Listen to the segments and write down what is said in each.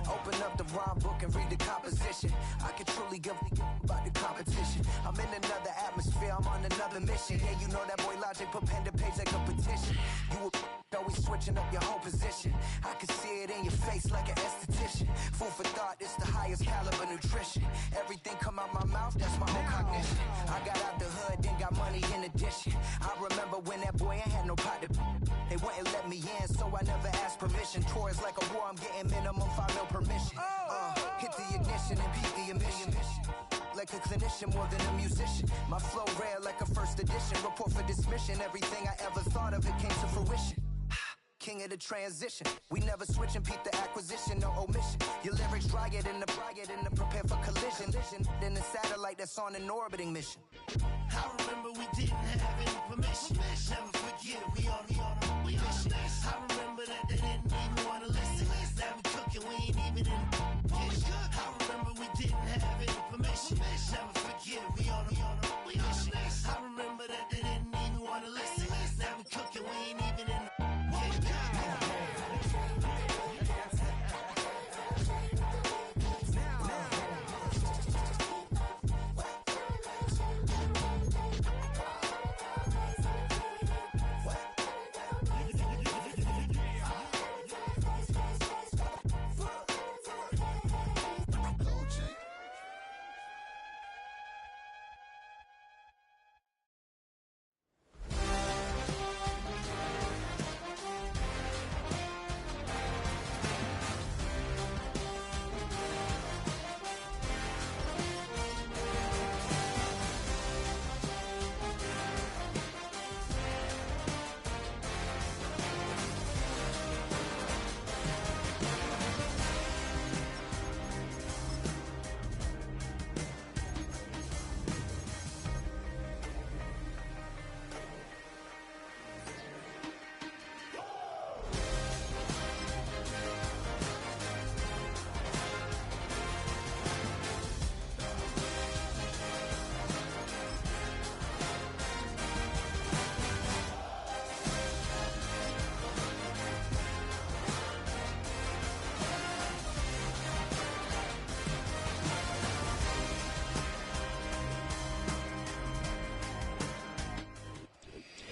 Open up the rhyme book and read the composition. I can truly give about the competition. I'm in another atmosphere, I'm on another mission. Yeah, you know that boy Logic put pen to page like a petition. You always switching up your whole position. I can see it in your face like an esthetician. Food for thought, it's the highest caliber nutrition. Everything come out my mouth, that's my own cognition. I got out the hood, then got money in addition. I remember when that boy ain't had no pot to. They wouldn't let me in, so I never asked permission. Tours like a war, I'm getting minimum 5 mil permission. Hit the ignition and beat the emission. Like a clinician more than a musician. My flow rare like a first edition. Report for dismission. Everything I ever thought of, it came to fruition. King of the transition. We never switch and peep the acquisition, no omission. Your lyrics dry it in the prepare for collision. Then the satellite that's on an orbiting mission. I remember we didn't have any permission. Never forget we on a mission. I remember that they didn't even want to listen. Now we cooking, we ain't even in the kitchen. I remember we didn't have any permission. Never forget we on a mission. I remember that they didn't even want to listen. Now we cooking, we ain't even in the kitchen.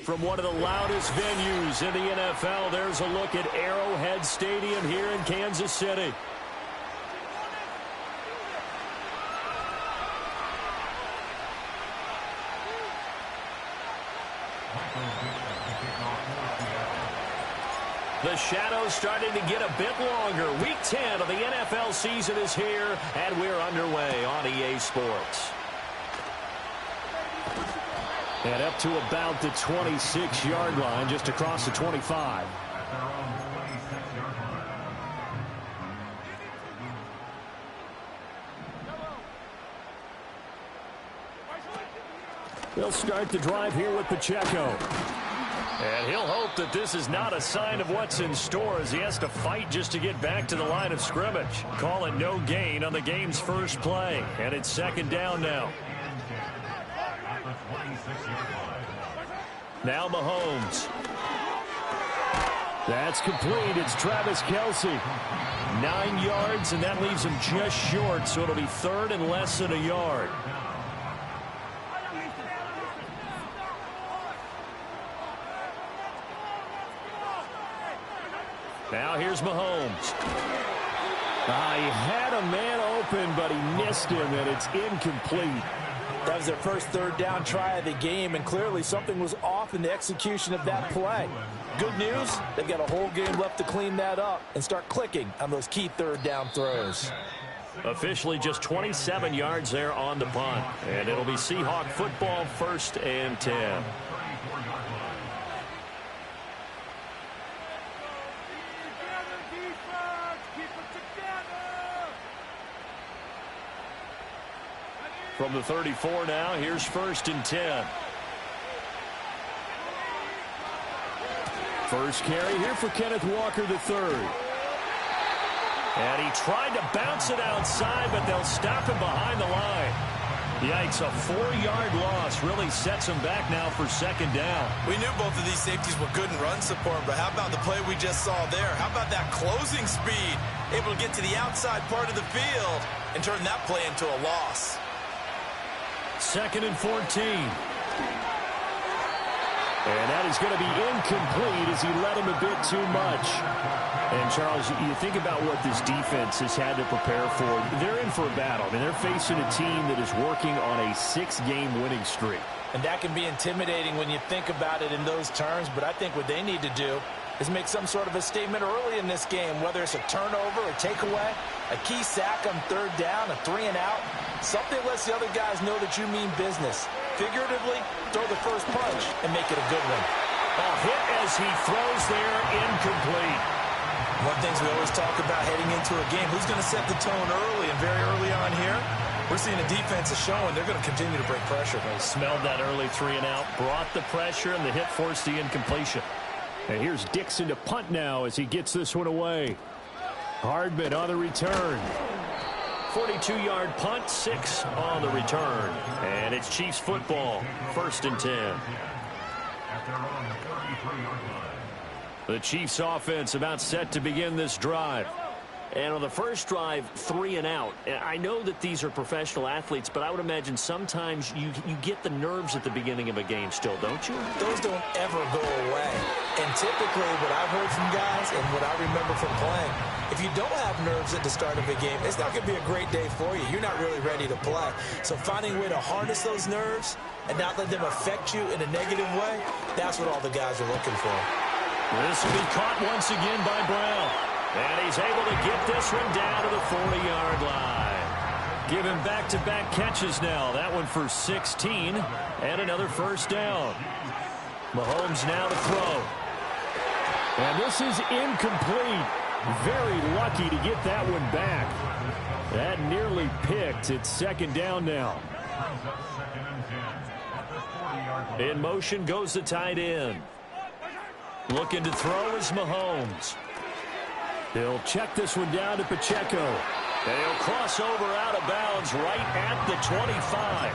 From one of the loudest venues in the NFL, there's a look at Arrowhead Stadium here in Kansas City. The shadow's starting to get a bit longer. Week 10 of the NFL season is here, and we're underway on EA Sports. And up to about the 26-yard line, just across the 25. They'll start the drive here with Pacheco. And he'll hope that this is not a sign of what's in store as he has to fight just to get back to the line of scrimmage. Call it no gain on the game's first play. And it's second down now. Now Mahomes. That's complete. It's Travis Kelce. 9 yards, and that leaves him just short, so it'll be third and less than a yard. Now here's Mahomes. He had a man open, but he missed him, and it's incomplete. That was their first third down try of the game, and clearly something was off in the execution of that play. Good news, they've got a whole game left to clean that up and start clicking on those key third down throws. Officially just 27 yards there on the punt, and it'll be Seahawk football, 1st and 10. From the 34 now, here's 1st and 10. First carry here for Kenneth Walker III. And he tried to bounce it outside, but they'll stop him behind the line. Yikes, a 4-yard loss really sets them back now for second down. We knew both of these safeties were good in run support, but how about the play we just saw there? How about that closing speed? Able to get to the outside part of the field and turn that play into a loss. Second and 14. And that is going to be incomplete as he led him a bit too much. And, Charles, you think about what this defense has had to prepare for. They're in for a battle. I mean, they're facing a team that is working on a 6-game winning streak. And that can be intimidating when you think about it in those terms, but I think what they need to do is make some sort of a statement early in this game, whether it's a turnover, a takeaway, a key sack on third down, a 3-and-out. Something lets the other guys know that you mean business. Figuratively, throw the first punch and make it a good one. A hit as he throws there, incomplete. One of the things we always talk about heading into a game, who's going to set the tone early, and very early on here, we're seeing the defense is showing they're going to continue to bring pressure. They smelled that early 3-and-out, brought the pressure, and the hit forced the incompletion. And here's Dixon to punt now as he gets this one away. Hardman on the return. 42-yard punt, 6 on the return. And it's Chiefs football, 1st and 10. The Chiefs offense about set to begin this drive. And on the first drive, 3-and-out. I know that these are professional athletes, but I would imagine sometimes you get the nerves at the beginning of a game still, don't you? Those don't ever go away. And typically what I've heard from guys and what I remember from playing, if you don't have nerves at the start of a game, it's not going to be a great day for you. You're not really ready to play. So finding a way to harness those nerves and not let them affect you in a negative way, that's what all the guys are looking for. This will be caught once again by Brown. And he's able to get this one down to the 40-yard line. Give him back-to-back catches now. That one for 16 and another first down. Mahomes now to throw. And this is incomplete. Very lucky to get that one back. That nearly picked. It's second down now. In motion goes the tight end. Looking to throw is Mahomes. He'll check this one down to Pacheco. And he'll cross over out of bounds right at the 25.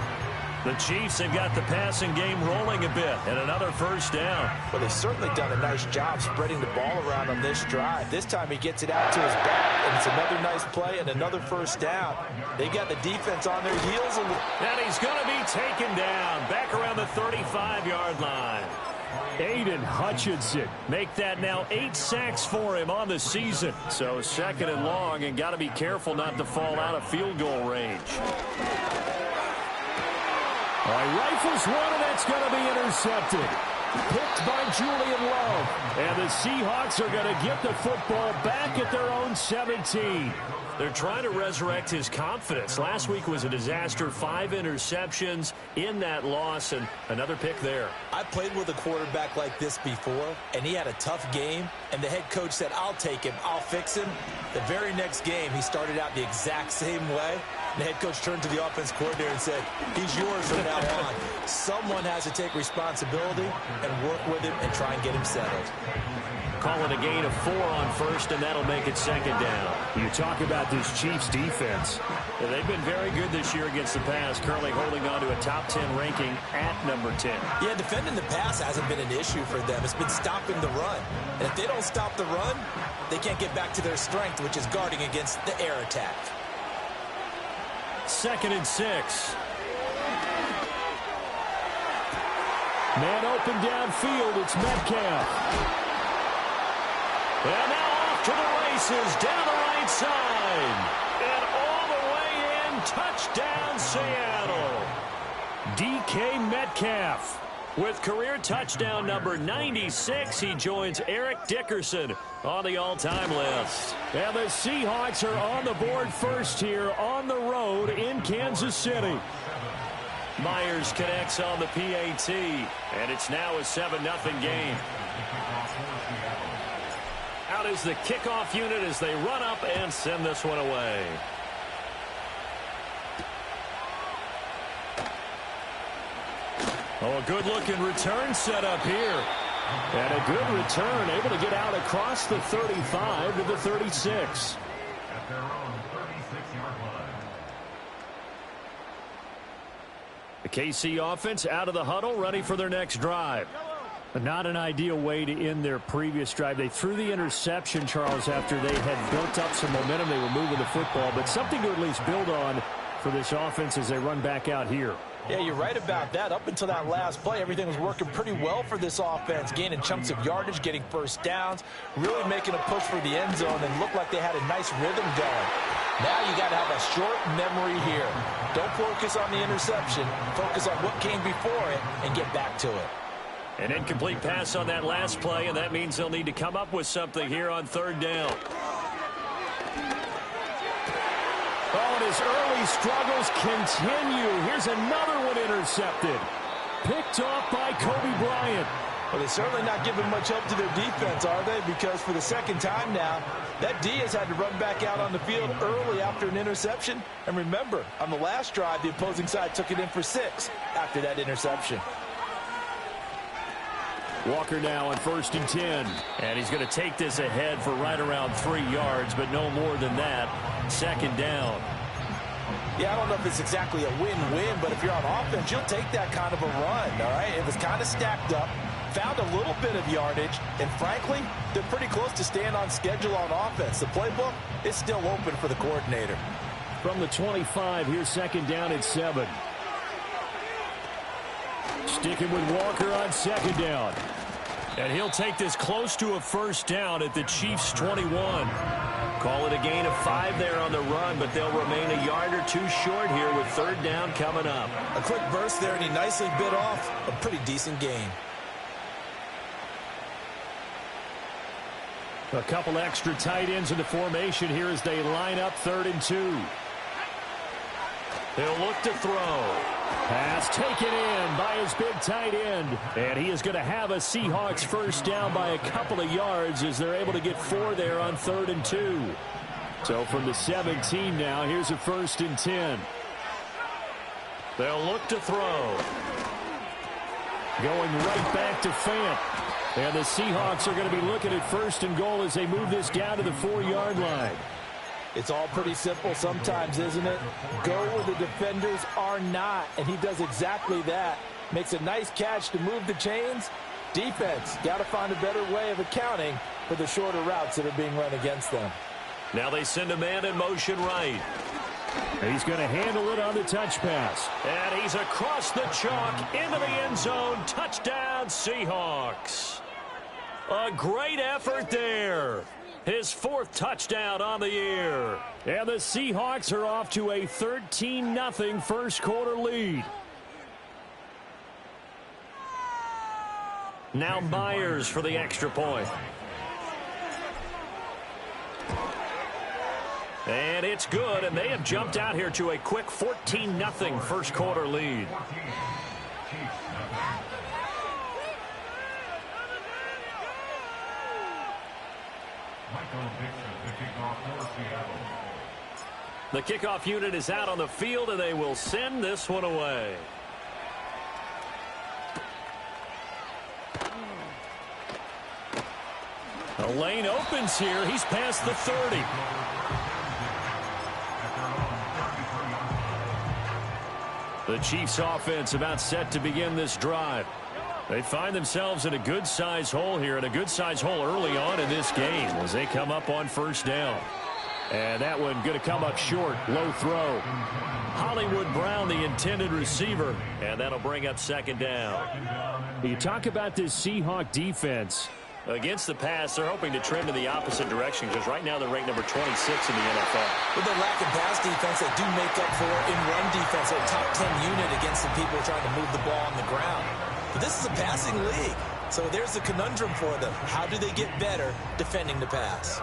The Chiefs have got the passing game rolling a bit, and another first down. Well, they've certainly done a nice job spreading the ball around on this drive. This time he gets it out to his back, and it's another nice play and another first down. They got the defense on their heels. And he's going to be taken down back around the 35-yard line. Aiden Hutchinson make that now 8 sacks for him on the season. So second and long, and got to be careful not to fall out of field goal range. All right, rifles one, and that's going to be intercepted. Picked by Julian Love. And the Seahawks are going to get the football back at their own 17. They're trying to resurrect his confidence. Last week was a disaster. 5 interceptions in that loss, and another pick there. I played with a quarterback like this before, and he had a tough game, and the head coach said, I'll take him, I'll fix him. The very next game, he started out the exact same way. The head coach turned to the offense coordinator and said, he's yours from now on. Someone has to take responsibility and work with him and try and get him settled. Calling a gain of 4 on first, and that'll make it second down. You talk about this Chiefs defense. They've been very good this year against the pass, currently holding on to a top 10 ranking at number 10. Yeah, defending the pass hasn't been an issue for them. It's been stopping the run. And if they don't stop the run, they can't get back to their strength, which is guarding against the air attack. 2nd and 6. Man open downfield, it's Metcalf. And now off to the races, down the right side. And all the way in, touchdown Seattle. DK Metcalf with career touchdown number 96. He joins Eric Dickerson on the all-time list. And the Seahawks are on the board first here on the road in Kansas City. Myers connects on the PAT, and it's now a 7-0 game. Out is the kickoff unit as they run up and send this one away. Oh, a good-looking return set up here. And a good return, able to get out across the 35 to the 36. KC offense out of the huddle, ready for their next drive. Not an ideal way to end their previous drive. They threw the interception, Charles, after they had built up some momentum. They were moving the football, but something to at least build on for this offense as they run back out here. Yeah, you're right about that. Up until that last play, everything was working pretty well for this offense, gaining chunks of yardage, getting first downs, really making a push for the end zone, and looked like they had a nice rhythm going. Now you got to have a short memory here. Don't focus on the interception. Focus on what came before it and get back to it. An incomplete pass on that last play, and that means they'll need to come up with something here on third down. Oh, and his early struggles continue. Here's another one intercepted. Picked off by Kobe Bryant. Well, they're certainly not giving much help to their defense, are they? Because for the second time now, that D has had to run back out on the field early after an interception. And remember, on the last drive, the opposing side took it in for 6 after that interception. Walker now on 1st and 10. And he's going to take this ahead for right around 3 yards, but no more than that. 2nd down. Yeah, I don't know if it's exactly a win-win, but if you're on offense, you'll take that kind of a run, all right? It was kind of stacked up, found a little bit of yardage, and frankly, they're pretty close to staying on schedule on offense. The playbook is still open for the coordinator. From the 25, here's 2nd down at 7. Sticking with Walker on 2nd down. And he'll take this close to a 1st down at the Chiefs' 21. Call it a gain of 5 there on the run, but they'll remain a yard or 2 short here with 3rd down coming up. A quick burst there, and he nicely bit off a pretty decent gain. A couple extra tight ends in the formation here as they line up 3rd and 2. He'll look to throw. Pass taken in by his big tight end. And he is going to have a Seahawks 1st down by a couple of yards as they're able to get 4 there on 3rd and 2. So from the 17 now, here's a 1st and 10. They'll look to throw. Going right back to Fant. And the Seahawks are going to be looking at 1st and goal as they move this down to the 4-yard line. It's all pretty simple sometimes, isn't it? Go where the defenders are not, and he does exactly that. Makes a nice catch to move the chains. Defense, got to find a better way of accounting for the shorter routes that are being run against them. Now they send a man in motion right. He's going to handle it on the touch pass. And he's across the chalk into the end zone. Touchdown, Seahawks. A great effort there. His 4th touchdown on the year. And the Seahawks are off to a 13-0 first quarter lead. Now Myers for the extra point. And it's good, and they have jumped out here to a quick 14-0 first quarter lead. The kickoff unit is out on the field, and they will send this one away. The lane opens here. He's past the 30. The Chiefs offense about set to begin this drive. They find themselves in a good-sized hole here, and a good-sized hole early on in this game as they come up on 1st down. And that one going to come up short. Low throw. Hollywood Brown, the intended receiver, and that'll bring up 2nd down. You talk about this Seahawk defense. Against the pass, they're hoping to trend in the opposite direction because right now they're ranked number 26 in the NFL. With the lack of pass defense, they do make up for it in run defense. They're a top 10 unit against the people trying to move the ball on the ground. But this is a passing league, so there's the conundrum for them. How do they get better defending the pass?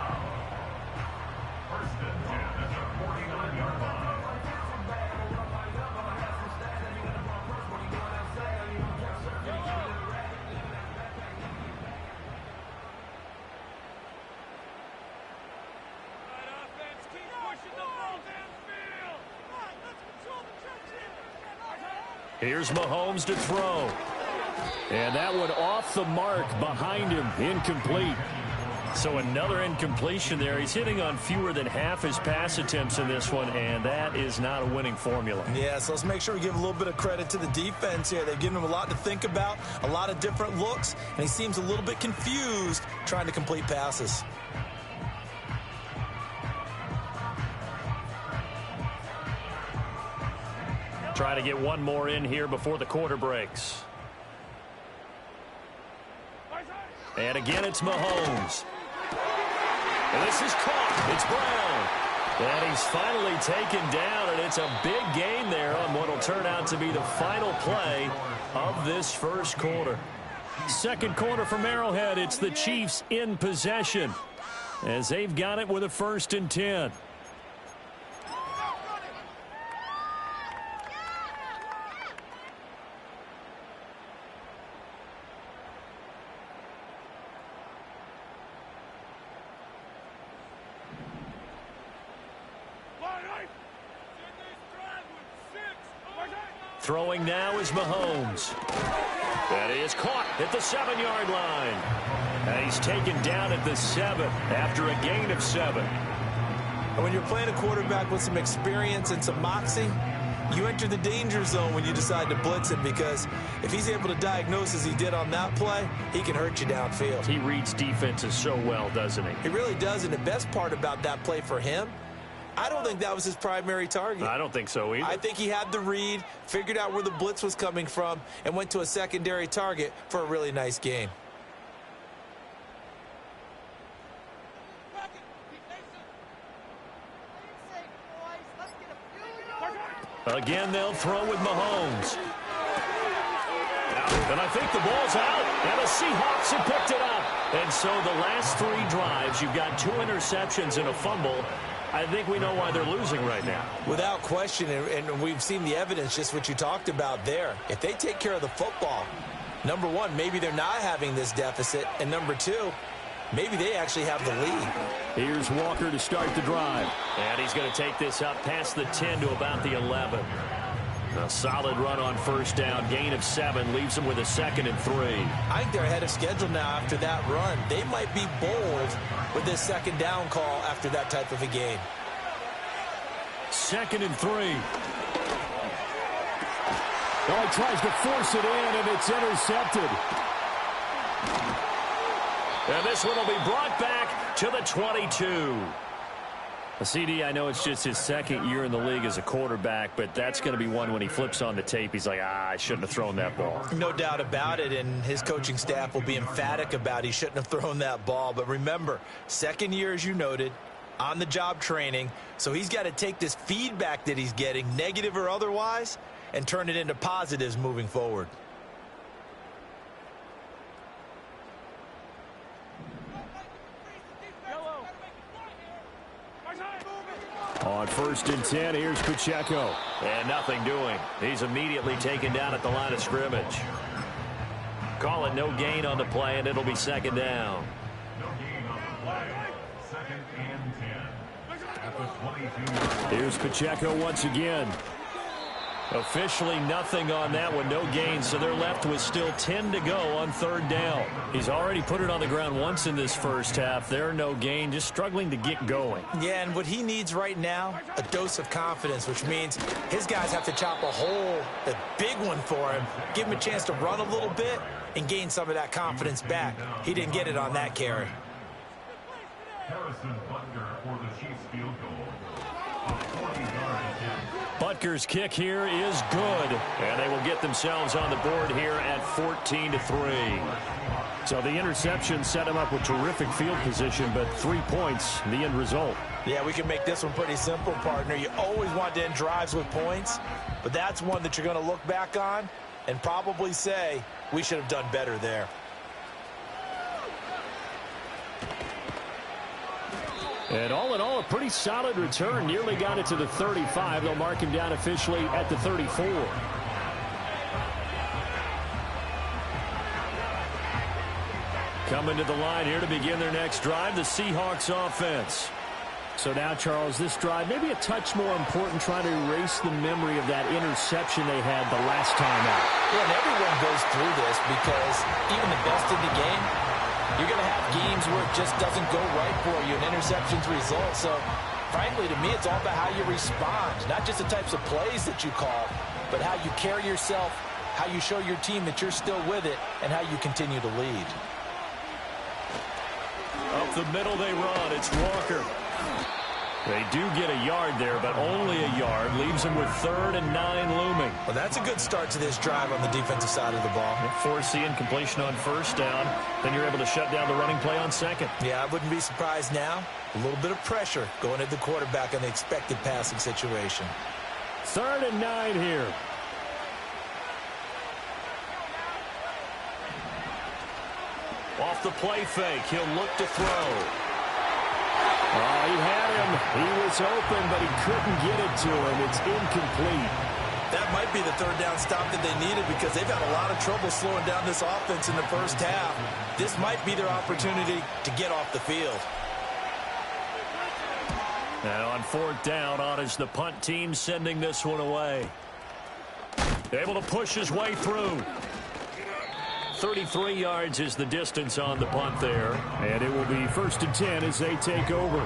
Here's Mahomes to throw. And that one off the mark behind him. Incomplete. So another incompletion there. He's hitting on fewer than half his pass attempts in this one, and that is not a winning formula. Yeah, so let's make sure we give a little bit of credit to the defense here. They've given him a lot to think about, a lot of different looks, and he seems a little bit confused trying to complete passes. Try to get one more in here before the quarter breaks. And again, it's Mahomes. And this is caught. It's Brown. And he's finally taken down, and it's a big gain there on what will turn out to be the final play of this first quarter. Second quarter from Arrowhead. It's the Chiefs in possession as they've got it with a 1st and 10. Throwing now is Mahomes. That is caught at the 7-yard line. And he's taken down at the 7 after a gain of 7. And when you're playing a quarterback with some experience and some moxie, you enter the danger zone when you decide to blitz him, because if he's able to diagnose as he did on that play, he can hurt you downfield. He reads defenses so well, doesn't he? He really does, and the best part about that play for him, I don't think that was his primary target. I don't think so either. I think he had the read, figured out where the blitz was coming from, and went to a secondary target for a really nice gain. Again, they'll throw with Mahomes. And I think the ball's out, and the Seahawks have picked it up. And so the last 3 drives, you've got 2 interceptions and a fumble. I think we know why they're losing right now. Without question, and we've seen the evidence, just what you talked about there. If they take care of the football, number one, maybe they're not having this deficit, and number 2, maybe they actually have the lead. Here's Walker to start the drive. And he's going to take this up past the 10 to about the 11. A solid run on 1st down. Gain of 7 leaves them with a 2nd and 3. I think they're ahead of schedule now after that run. They might be bold with this 2nd down call after that type of a game. 2nd and 3. Oh, he tries to force it in, and it's intercepted. And this one will be brought back to the 22. CD, I know it's just his 2nd year in the league as a quarterback, but that's going to be one when he flips on the tape. He's like, I shouldn't have thrown that ball. No doubt about it, and his coaching staff will be emphatic about he shouldn't have thrown that ball. But remember, 2nd year, as you noted, on-the-job training, so he's got to take this feedback that he's getting, negative or otherwise, and turn it into positives moving forward. On 1st and 10, here's Pacheco. And nothing doing. He's immediately taken down at the line of scrimmage. Call it no gain on the play, and it'll be 2nd down. Here's Pacheco once again. Officially nothing on that one, no gain, so they're left with still 10 to go on 3rd down. He's already put it on the ground once in this first half. They're no gain, just struggling to get going. Yeah, and what he needs right now, a dose of confidence, which means his guys have to chop a hole, a big one for him, give him a chance to run a little bit and gain some of that confidence back. He didn't get it on that carry. Harrison Butker for the Chiefs field goal. Butker's kick here is good, and they will get themselves on the board here at 14-3. So the interception set him up with terrific field position, but 3 points, the end result. Yeah, we can make this one pretty simple, partner. You always want to end drives with points, but that's one that you're going to look back on and probably say, we should have done better there. And all in all, a pretty solid return. Nearly got it to the 35. They'll mark him down officially at the 34. Coming to the line here to begin their next drive, the Seahawks offense. So now, Charles, this drive maybe a touch more important, trying to erase the memory of that interception they had the last time out. Yeah, and everyone goes through this because even the best in the game, you're going to have games where it just doesn't go right for you and interceptions result. So, frankly, to me, it's all about how you respond. Not just the types of plays that you call, but how you carry yourself, how you show your team that you're still with it, and how you continue to lead. Up the middle they run. It's Walker. They do get a yard there, but only a yard. Leaves them with 3rd and 9 looming. Well, that's a good start to this drive on the defensive side of the ball. Forcing completion on 1st down. Then you're able to shut down the running play on 2nd. Yeah, I wouldn't be surprised now. A little bit of pressure going at the quarterback on the expected passing situation. 3rd and 9 here. Off the play fake. He'll look to throw. Oh, he had him. He was open, but he couldn't get it to him. It's incomplete. That might be the 3rd down stop that they needed because they've had a lot of trouble slowing down this offense in the first half. This might be their opportunity to get off the field. And on 4th down, on is the punt team sending this one away. Able to push his way through. 33 yards is the distance on the punt there. And it will be 1st and 10 as they take over.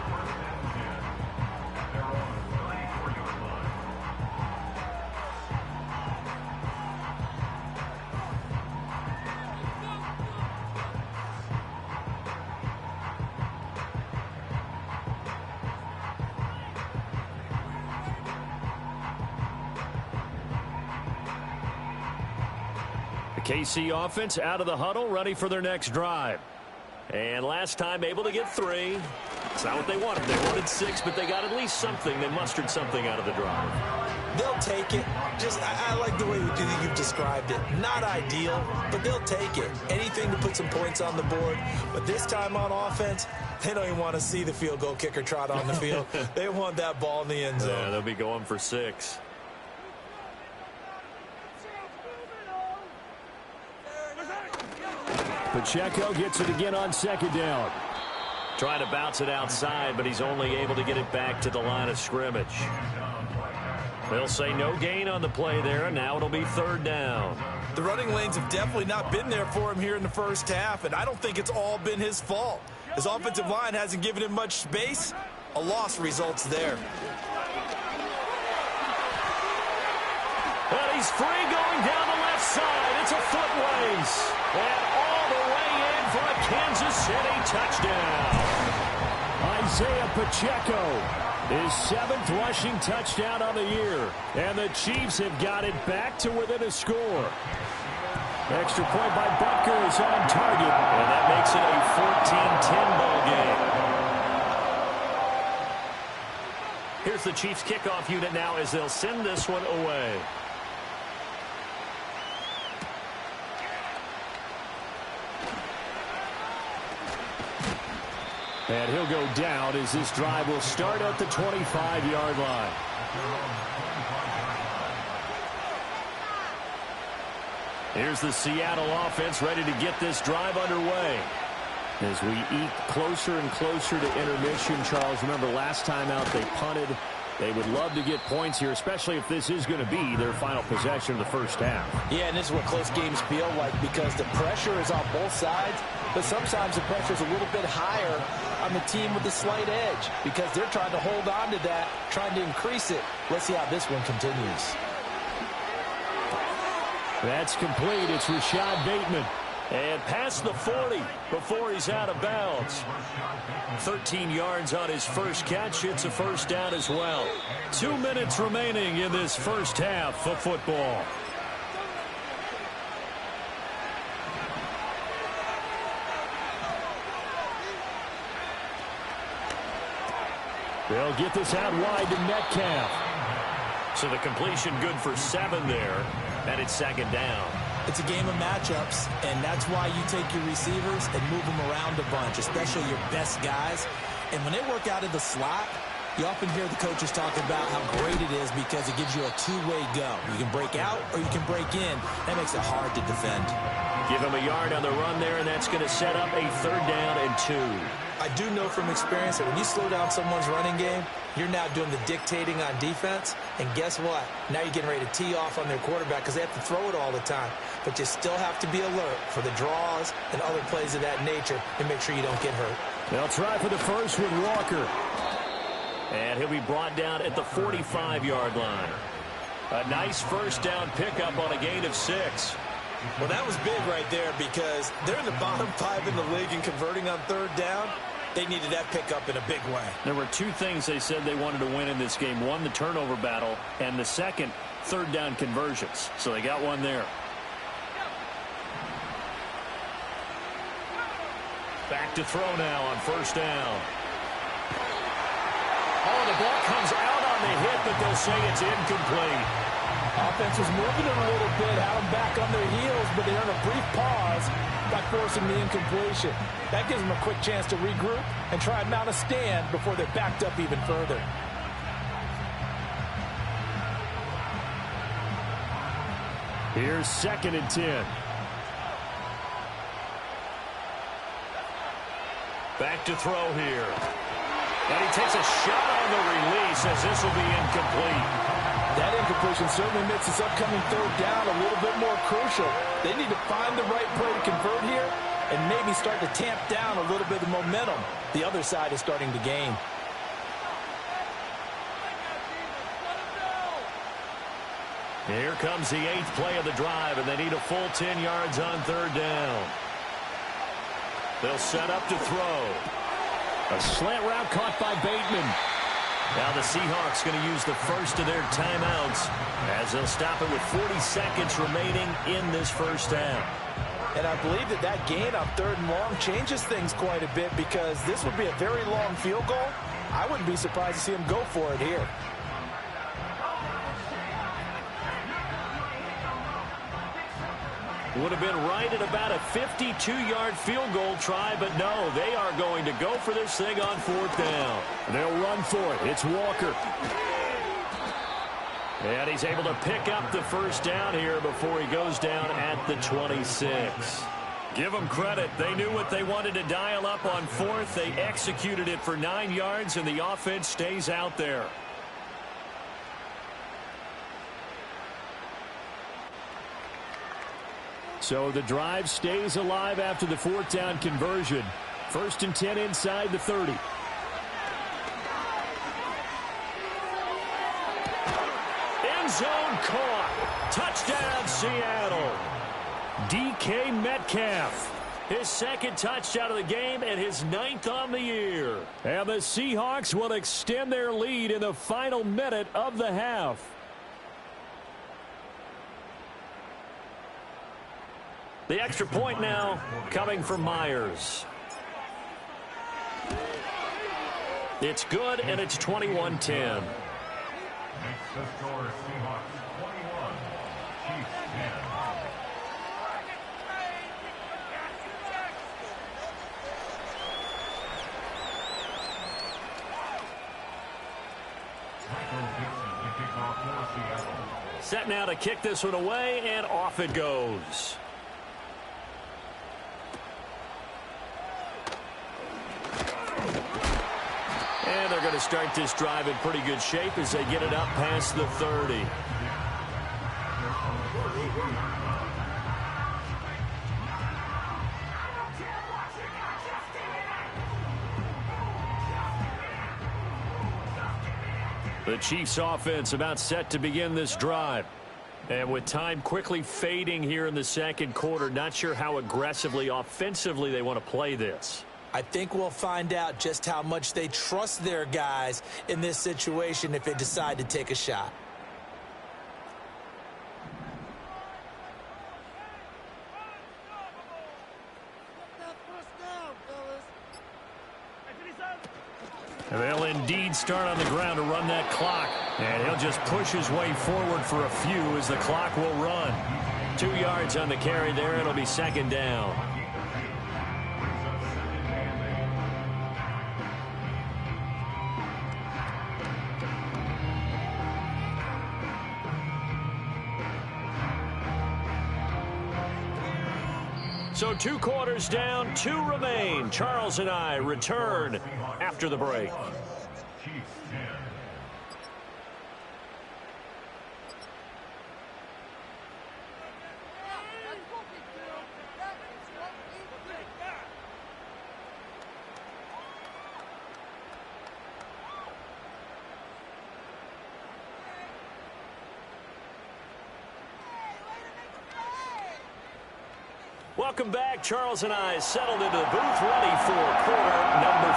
KC offense out of the huddle, ready for their next drive. And last time able to get 3. It's not what they wanted. They wanted 6, but they got at least something. They mustered something out of the drive. They'll take it. I like the way you've described it. Not ideal, but they'll take it. Anything to put some points on the board. But this time on offense, they don't even want to see the field goal kicker trot on the field. They want that ball in the end zone. Yeah, they'll be going for 6. Pacheco gets it again on 2nd down. Trying to bounce it outside, but he's only able to get it back to the line of scrimmage. They'll say no gain on the play there, and now it'll be 3rd down. The running lanes have definitely not been there for him here in the first half, and I don't think it's all been his fault. His offensive line hasn't given him much space. A loss results there. But he's free going down the left side. It's a foot race. And all the way in for a Kansas City touchdown. Isaiah Pacheco, his 7th rushing touchdown on the year. And the Chiefs have got it back to within a score. Extra point by Butker is on target. And that makes it a 14-10 ball game. Here's the Chiefs kickoff unit now as they'll send this one away. And he'll go down as this drive will start at the 25-yard line. Here's the Seattle offense ready to get this drive underway. As we eke closer and closer to intermission, Charles, remember last time out they punted. They would love to get points here, especially if this is going to be their final possession of the first half. Yeah, and this is what close games feel like because the pressure is on both sides, but sometimes the pressure is a little bit higher on the team with the slight edge because they're trying to hold on to that, trying to increase it. Let's see how this one continues. That's complete. It's Rashad Bateman. And past the 40 before he's out of bounds. 13 yards on his first catch. It's a 1st down as well. 2 minutes remaining in this first half of football. They'll get this out wide to Metcalf. So the completion good for 7 there. And it's 2nd down. It's a game of matchups, and that's why you take your receivers and move them around a bunch, especially your best guys. And when they work out of the slot, you often hear the coaches talk about how great it is because it gives you a two-way go. You can break out or you can break in. That makes it hard to defend. Give him a yard on the run there, and that's going to set up a 3rd down and 2. I do know from experience that when you slow down someone's running game, you're now doing the dictating on defense. And guess what? Now you're getting ready to tee off on their quarterback because they have to throw it all the time. But you still have to be alert for the draws and other plays of that nature and make sure you don't get hurt. They'll try for the first with Walker. And he'll be brought down at the 45-yard line. A nice first down pickup on a gain of 6. Well, that was big right there because they're in the bottom 5 in the league and converting on 3rd down. They needed that pickup in a big way. There were 2 things they said they wanted to win in this game. One, the turnover battle, and the second, 3rd down conversions. So they got one there. Back to throw now on 1st down. Oh, the ball comes out on the hit, but they'll say it's incomplete. Offense was moving it a little bit, had them back on their heels, but they earned a brief pause by forcing the incompletion. That gives them a quick chance to regroup and try and mount a stand before they're backed up even further. Here's 2nd and 10. Back to throw here. And he takes a shot on the release as this will be incomplete. That incompletion certainly makes this upcoming 3rd down a little bit more crucial. They need to find the right play to convert here and maybe start to tamp down a little bit of momentum the other side is starting to gain. Here comes the 8th play of the drive, and they need a full 10 yards on 3rd down. They'll set up to throw. A slant route caught by Bateman. Now the Seahawks going to use the first of their timeouts as they'll stop it with 40 seconds remaining in this first half. And I believe that gain on 3rd and long changes things quite a bit because this would be a very long field goal. I wouldn't be surprised to see him go for it here. Would have been right at about a 52-yard field goal try, but no, they are going to go for this thing on 4th down. They'll run for it. It's Walker. And he's able to pick up the first down here before he goes down at the 26. Give them credit. They knew what they wanted to dial up on 4th. They executed it for 9 yards, and the offense stays out there. So the drive stays alive after the 4th down conversion. 1st and 10 inside the 30. End zone caught. Touchdown, Seattle. DK Metcalf. His 2nd touchdown of the game and his 9th on the year. And the Seahawks will extend their lead in the final minute of the half. The extra point now coming from Myers. It's good, and it's 21-10. Makes the score Seahawks 21, Chiefs 10. Michael Dixon to kick off for Seattle. Set now to kick this one away, and off it goes. And they're going to start this drive in pretty good shape as they get it up past the 30. The Chiefs offense about set to begin this drive. And with time quickly fading here in the 2nd quarter, not sure how aggressively, offensively they want to play this. I think we'll find out just how much they trust their guys in this situation if they decide to take a shot. They'll indeed start on the ground to run that clock. And he'll just push his way forward for a few as the clock will run. 2 yards on the carry there. It'll be 2nd down. So 2 quarters down, 2 remain. Charles and I return after the break. Chiefs 10. Welcome back. Charles and I settled into the booth, ready for quarter number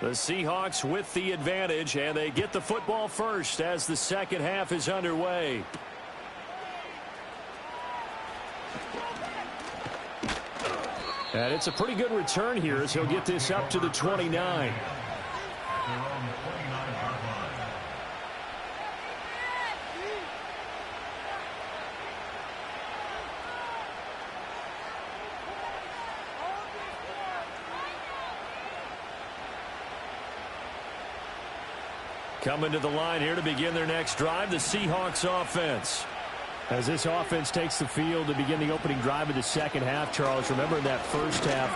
3. The Seahawks with the advantage, and they get the football first as the second half is underway. And it's a pretty good return here as he'll get this up to the 29. Their own 29-yard line. Coming to the line here to begin their next drive, the Seahawks offense. As this offense takes the field to begin the opening drive of the second half, Charles, remember in that first half,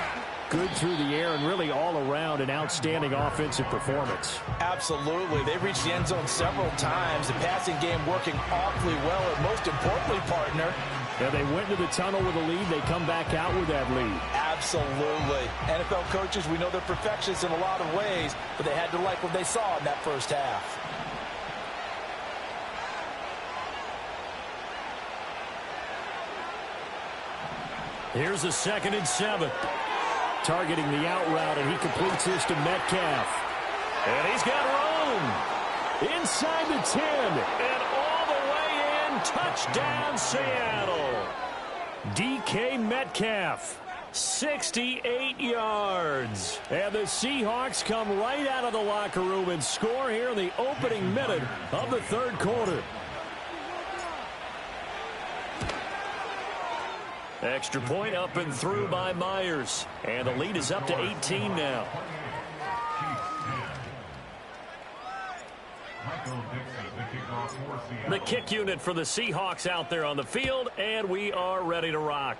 good through the air and really all around an outstanding offensive performance. Absolutely. They reached the end zone several times. The passing game working awfully well, and most importantly, partner. Yeah, they went into the tunnel with a lead. They come back out with that lead. Absolutely. NFL coaches, we know they're perfectionists in a lot of ways, but they had to like what they saw in that first half. Here's a 2nd and 7. Targeting the out route, and he completes this to Metcalf. And he's got room. Inside the 10. And all the way in. Touchdown, Seattle. DK Metcalf. 68 yards. And the Seahawks come right out of the locker room and score here in the opening minute of the third quarter. Extra point up and through by Myers. And the lead is up to 18 now. The kick unit for the Seahawks out there on the field, and we are ready to rock.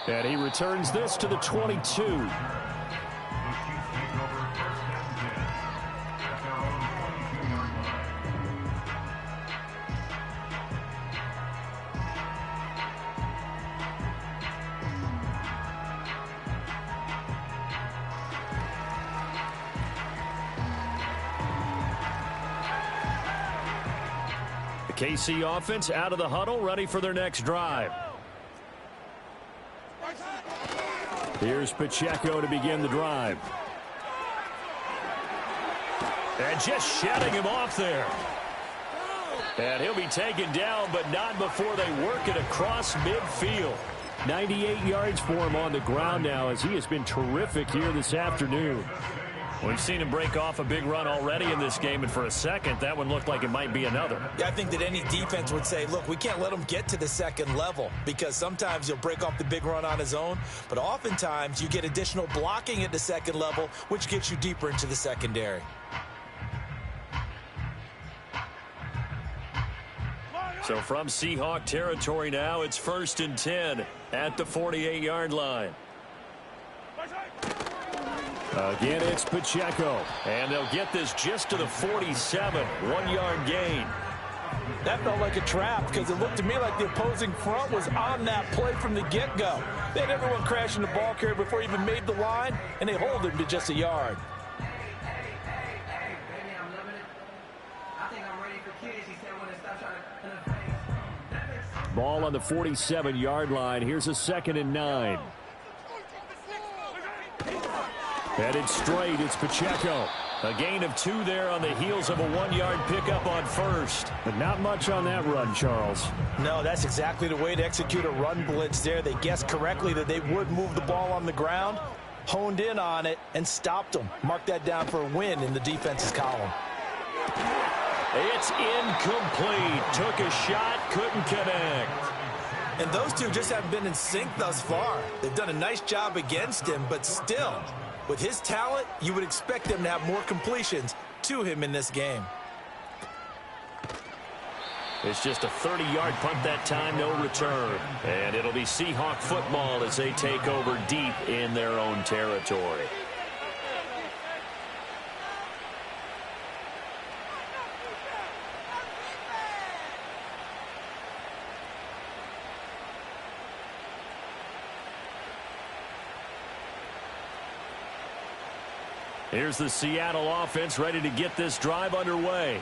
And he returns this to the 22. KC offense out of the huddle, ready for their next drive. Here's Pacheco to begin the drive. And just shutting him off there. And he'll be taken down, but not before they work it across midfield. 98 yards for him on the ground now, as he has been terrific here this afternoon. We've seen him break off a big run already in this game, and for a second, that one looked like it might be another. Yeah, I think that any defense would say, look, we can't let him get to the second level, because sometimes he'll break off the big run on his own, but oftentimes you get additional blocking at the second level, which gets you deeper into the secondary. So from Seahawk territory now, it's 1st and 10 at the 48-yard line. Again, it's Pacheco. And they'll get this just to the 47. 1-yard gain. That felt like a trap because it looked to me like the opposing front was on that play from the get-go. They had everyone crashing the ball carrier before he even made the line, and they hold him to just a yard. Ball on the 47-yard line. Here's a 2nd and 9. Headed straight, it's Pacheco. A gain of 2 there on the heels of a 1-yard pickup on first. But not much on that run, Charles. No, that's exactly the way to execute a run blitz there. They guessed correctly that they would move the ball on the ground, honed in on it, and stopped them. Mark that down for a win in the defense's column. It's incomplete. Took a shot, couldn't connect. And those two just haven't been in sync thus far. They've done a nice job against him, but still, with his talent, you would expect them to have more completions to him in this game. It's just a 30-yard punt that time, no return. And it'll be Seahawk football as they take over deep in their own territory. Here's the Seattle offense ready to get this drive underway.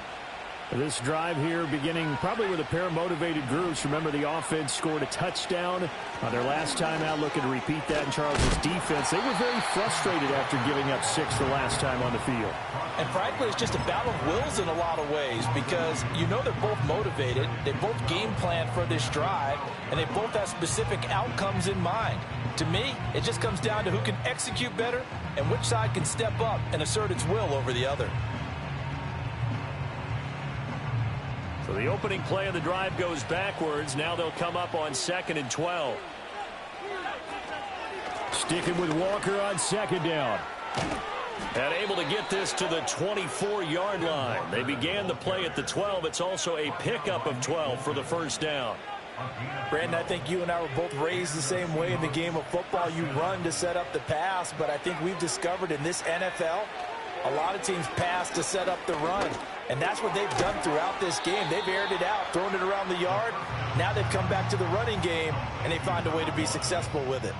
This drive here beginning probably with a pair of motivated groups. Remember, the offense scored a touchdown on their last time out, looking to repeat that in Charles' defense. They were very frustrated after giving up 6 the last time on the field. And frankly, it's just a battle of wills in a lot of ways because you know they're both motivated, they both game plan for this drive, and they both have specific outcomes in mind. To me, it just comes down to who can execute better and which side can step up and assert its will over the other. So the opening play of the drive goes backwards. Now they'll come up on 2nd and 12. Sticking with Walker on 2nd down. And able to get this to the 24-yard line. They began the play at the 12. It's also a pickup of 12 for the first down. Brandon, I think you and I were both raised the same way in the game of football. You run to set up the pass, but I think we've discovered in this NFL, a lot of teams pass to set up the run. And that's what they've done throughout this game. They've aired it out, thrown it around the yard. Now they've come back to the running game, and they find a way to be successful with it.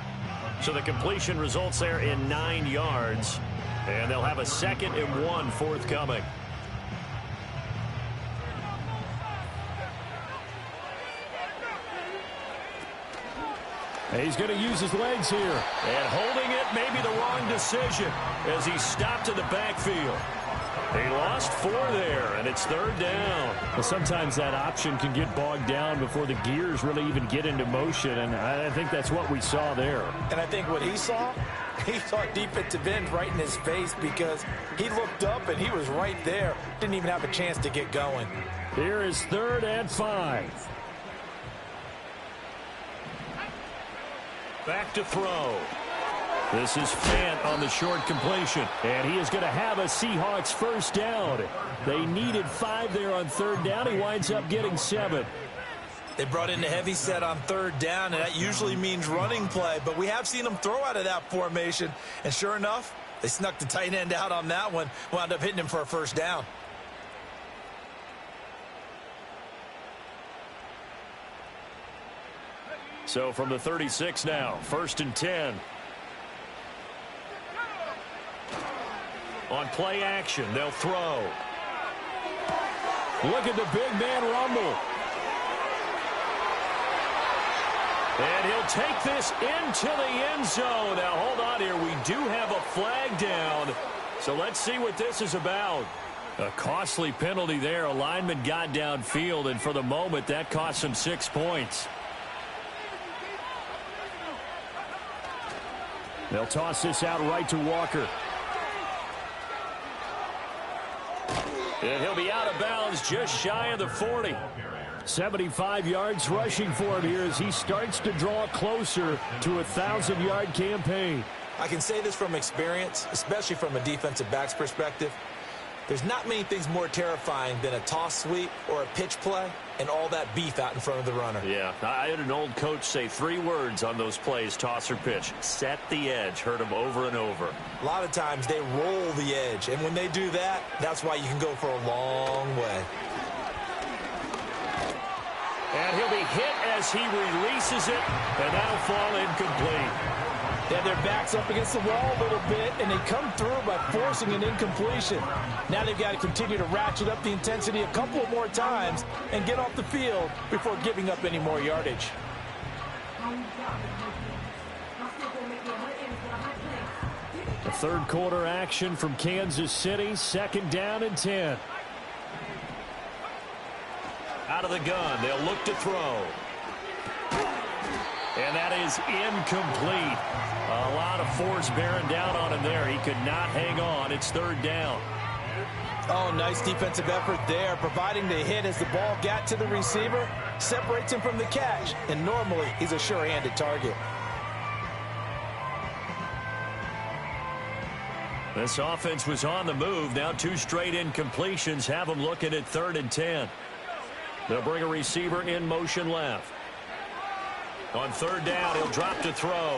So the completion results there in 9 yards. And they'll have a 2nd and 1 forthcoming. He's going to use his legs here. And holding it may be the wrong decision as he stopped in the backfield. He lost 4 there, and it's 3rd down. Well, sometimes that option can get bogged down before the gears really even get into motion, and I think that's what we saw there. And I think what he saw defensive end right in his face because he looked up and he was right there. Didn't even have a chance to get going. Here is 3rd and 5. Back to throw. This is Fant on the short completion. And he is going to have a Seahawks first down. They needed 5 there on 3rd down. He winds up getting 7. They brought in the heavy set on 3rd down, and that usually means running play. But we have seen them throw out of that formation. And sure enough, they snuck the tight end out on that one. Wound up hitting him for a first down. So from the 36 now, 1st and 10. On play action, they'll throw. Look at the big man rumble. And he'll take this into the end zone. Now, hold on here. We do have a flag down. So let's see what this is about. A costly penalty there. A lineman got downfield, and for the moment, that cost him 6 points. They'll toss this out right to Walker. And he'll be out of bounds just shy of the 40. 75 yards rushing for him here as he starts to draw closer to a 1,000-yard campaign. I can say this from experience, especially from a defensive back's perspective. There's not many things more terrifying than a toss sweep or a pitch play and all that beef out in front of the runner. Yeah, I had an old coach say 3 words on those plays, toss or pitch. Set the edge. Heard him over and over. A lot of times they roll the edge, and when they do that, that's why you can go for a long way. And he'll be hit as he releases it, and that'll fall incomplete. They have their backs up against the wall a little bit, and they come through by forcing an incompletion. Now they've got to continue to ratchet up the intensity a couple more times and get off the field before giving up any more yardage. The 3rd quarter action from Kansas City, 2nd down and 10. Out of the gun, they'll look to throw. And that is incomplete. A lot of force bearing down on him there. He could not hang on. It's 3rd down. Oh, nice defensive effort there, providing the hit as the ball got to the receiver, separates him from the catch, and normally he's a sure-handed target. This offense was on the move. Now 2 straight incompletions have them looking at 3rd and 10. They'll bring a receiver in motion left. On 3rd down, he'll drop to throw.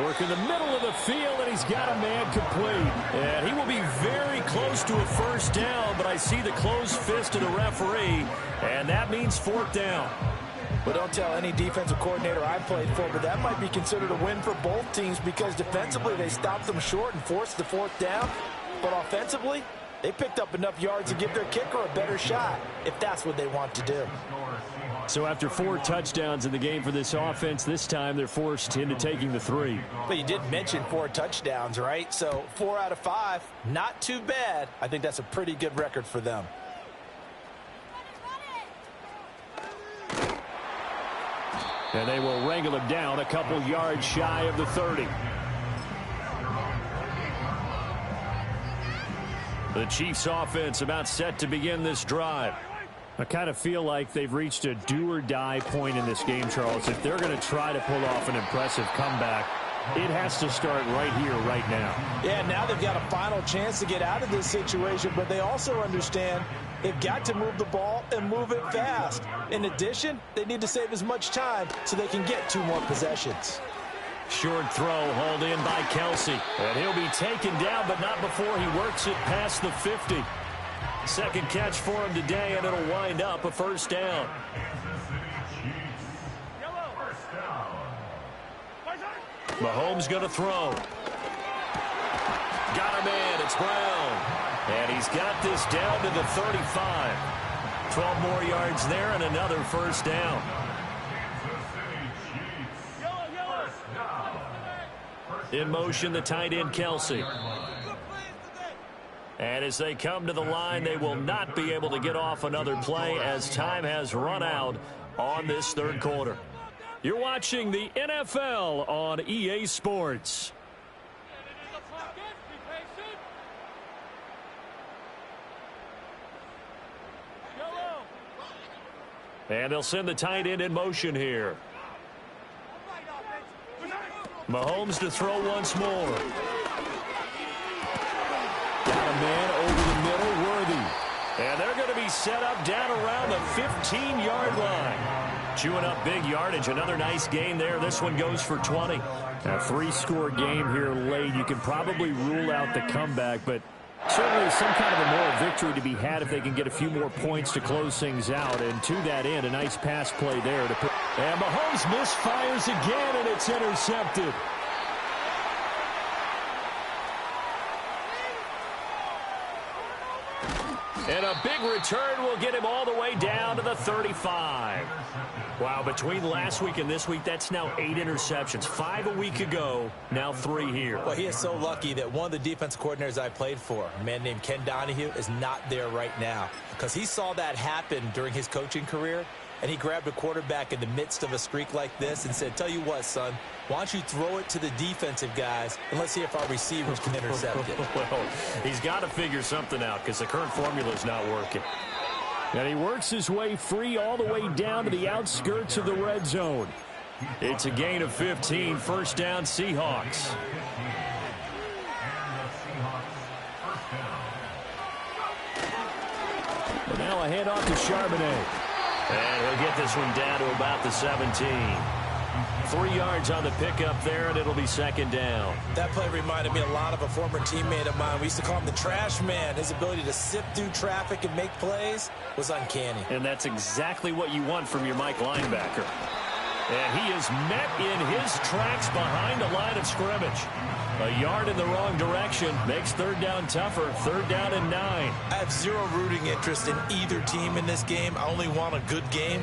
Work in the middle of the field, and he's got a man complete. And he will be very close to a 1st down, but I see the closed fist of the referee, and that means 4th down. But don't tell any defensive coordinator I played for, but that might be considered a win for both teams because defensively they stopped them short and forced the 4th down. But offensively, they picked up enough yards to give their kicker a better shot if that's what they want to do. So after 4 touchdowns in the game for this offense, this time they're forced into taking the 3. But you did mention 4 touchdowns, right? So 4 out of 5, not too bad. I think that's a pretty good record for them. And they will wrangle him down a couple yards shy of the 30. The Chiefs offense about set to begin this drive. I kind of feel like they've reached a do-or-die point in this game, Charles. If they're going to try to pull off an impressive comeback, it has to start right here, right now. Yeah, now they've got a final chance to get out of this situation, but they also understand they've got to move the ball and move it fast. In addition, they need to save as much time so they can get 2 more possessions. Short throw hauled in by Kelsey. And he'll be taken down, but not before he works it past the 50. Second catch for him today, and it'll wind up a 1st down. Mahomes going to throw. Got him in. It's Brown. And he's got this down to the 35. 12 more yards there and another 1st down. In motion, the tight end, Kelsey. And as they come to the line, they will not be able to get off another play as time has run out on this 3rd quarter. You're watching the NFL on EA Sports. And they'll send the tight end in motion here. Mahomes to throw once more. Got a man over the middle, Worthy. And they're going to be set up down around the 15-yard line. Chewing up big yardage. Another nice gain there. This one goes for 20. A 3-score game here late. You can probably rule out the comeback, but certainly some kind of a moral victory to be had if they can get a few more points to close things out. And to that end, a nice pass play there. And Mahomes misfires again, and it's intercepted. And a big return will get him all the way down to the 35. Wow, between last week and this week, that's now 8 interceptions. 5 a week ago, now 3 here. Well, he is so lucky that one of the defense coordinators I played for, a man named Ken Donahue, is not there right now. Because he saw that happen during his coaching career, and he grabbed a quarterback in the midst of a streak like this and said, tell you what, son, why don't you throw it to the defensive guys, and let's see if our receivers can intercept it. Well, he's got to figure something out because the current formula is not working. And he works his way free all the way down to the outskirts of the red zone. It's a gain of 15, 1st down Seahawks. And now a handoff to Charbonnet. And he'll get this one down to about the 17. 3 yards on the pickup there, and it'll be 2nd down. That play reminded me a lot of a former teammate of mine. We used to call him the trash man. His ability to sift through traffic and make plays was uncanny. And that's exactly what you want from your Mike linebacker. And he is met in his tracks behind the line of scrimmage. A yard in the wrong direction makes 3rd down tougher. 3rd down and 9. I have zero rooting interest in either team in this game. I only want a good game.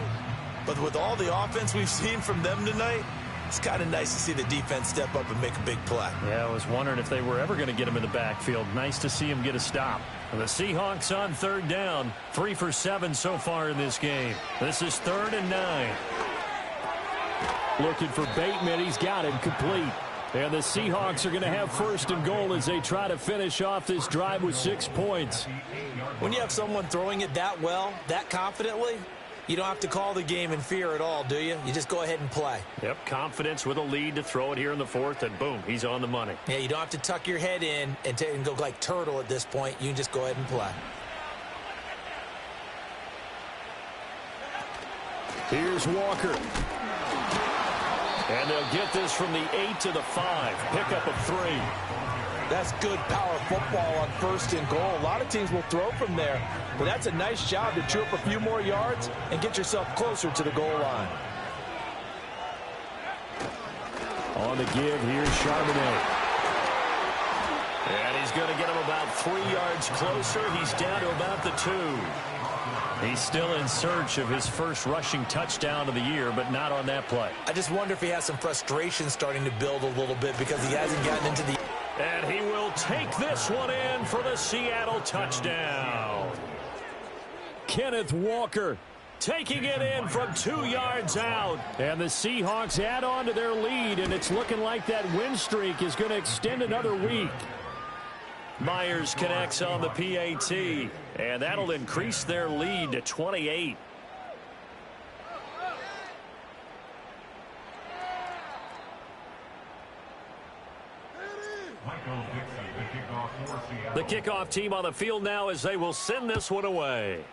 But with all the offense we've seen from them tonight, it's kind of nice to see the defense step up and make a big play. Yeah, I was wondering if they were ever going to get him in the backfield. Nice to see him get a stop. And the Seahawks on 3rd down. 3 for 7 so far in this game. This is 3rd and 9. Looking for Bateman. He's got him complete. And the Seahawks are going to have first and goal as they try to finish off this drive with 6 points. When you have someone throwing it that well, that confidently, you don't have to call the game in fear at all, do you? You just go ahead and play. Yep, confidence with a lead to throw it here in the fourth, and boom, he's on the money. Yeah, you don't have to tuck your head in and go like turtle at this point. You can just go ahead and play. Here's Walker. And they'll get this from the 8 to the 5. Pickup of 3. That's good power football on first and goal. A lot of teams will throw from there, but that's a nice job to chew up a few more yards and get yourself closer to the goal line. On the give, here's Charbonnet. And he's going to get him about 3 yards closer. He's down to about the 2. He's still in search of his first rushing touchdown of the year, but not on that play. I just wonder if he has some frustration starting to build a little bit because he hasn't gotten into the... And he will take this one in for the Seattle touchdown. Kenneth Walker taking it in from 2 yards out. And the Seahawks add on to their lead, and it's looking like that win streak is going to extend another week. Myers connects on the PAT, and that'll increase their lead to 28. The kickoff team on the field now as they will send this one away.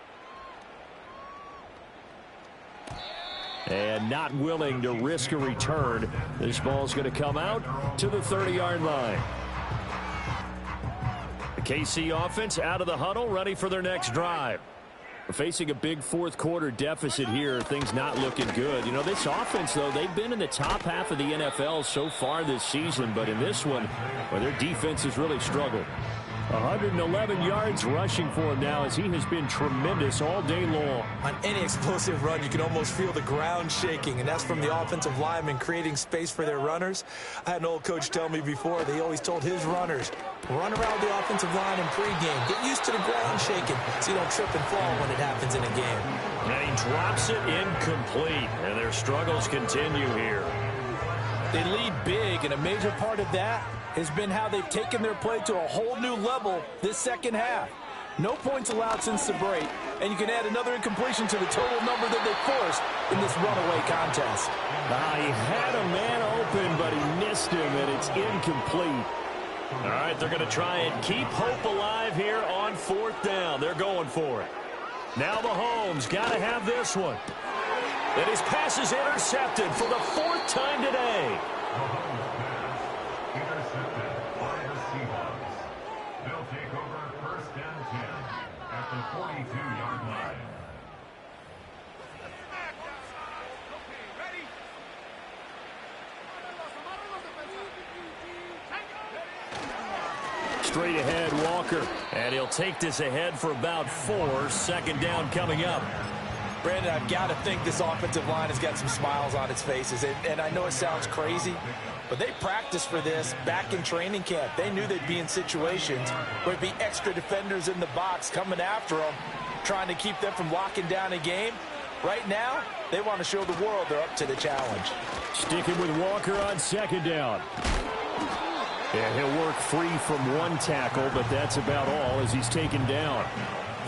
And not willing to risk a return. This ball's going to come out to the 30-yard line. The KC offense out of the huddle, ready for their next drive. We're facing a big fourth quarter deficit here. Things not looking good. You know, this offense, though, they've been in the top half of the NFL so far this season. But in this one, well, their defense has really struggled. 111 yards rushing for him now as he has been tremendous all day long. On any explosive run, you can almost feel the ground shaking, and that's from the offensive linemen creating space for their runners. I had an old coach tell me before, they always told his runners, run around the offensive line in pregame. Get used to the ground shaking so you don't trip and fall when it happens in a game. And he drops it incomplete, and their struggles continue here. They lead big, and a major part of that has been how they've taken their play to a whole new level this second half. No points allowed since the break, and you can add another incompletion to the total number that they forced in this runaway contest. He had a man open, but he missed him, and it's incomplete. All right, they're going to try and keep hope alive here on fourth down. They're going for it. Now Mahomes got to have this one. And his pass is intercepted for the 4th time today. Straight ahead, Walker. And he'll take this ahead for about 4. Second down coming up. Brandon, I've got to think this offensive line has got some smiles on its faces. And I know it sounds crazy, but they practiced for this back in training camp. They knew they'd be in situations where there'd be extra defenders in the box coming after them, trying to keep them from locking down a game. Right now, they want to show the world they're up to the challenge. Sticking with Walker on second down. And he'll work free from one tackle, but that's about all as he's taken down.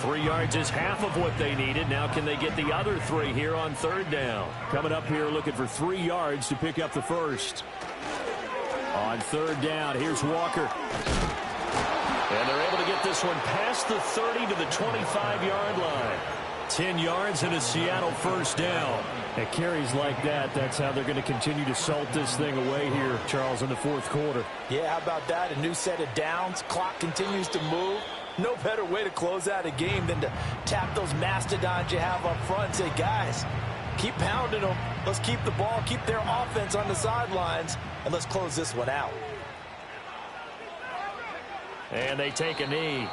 3 yards is half of what they needed. Now can they get the other 3 here on third down? Coming up here looking for 3 yards to pick up the first. On third down, here's Walker. And they're able to get this one past the 30 to the 25-yard line. 10 yards and a Seattle first down. At carries like that, that's how they're going to continue to salt this thing away here, Charles, in the fourth quarter. Yeah, how about that? A new set of downs. Clock continues to move. No better way to close out a game than to tap those mastodons you have up front and say, guys, keep pounding them. Let's keep the ball, keep their offense on the sidelines, and let's close this one out. And they take a knee.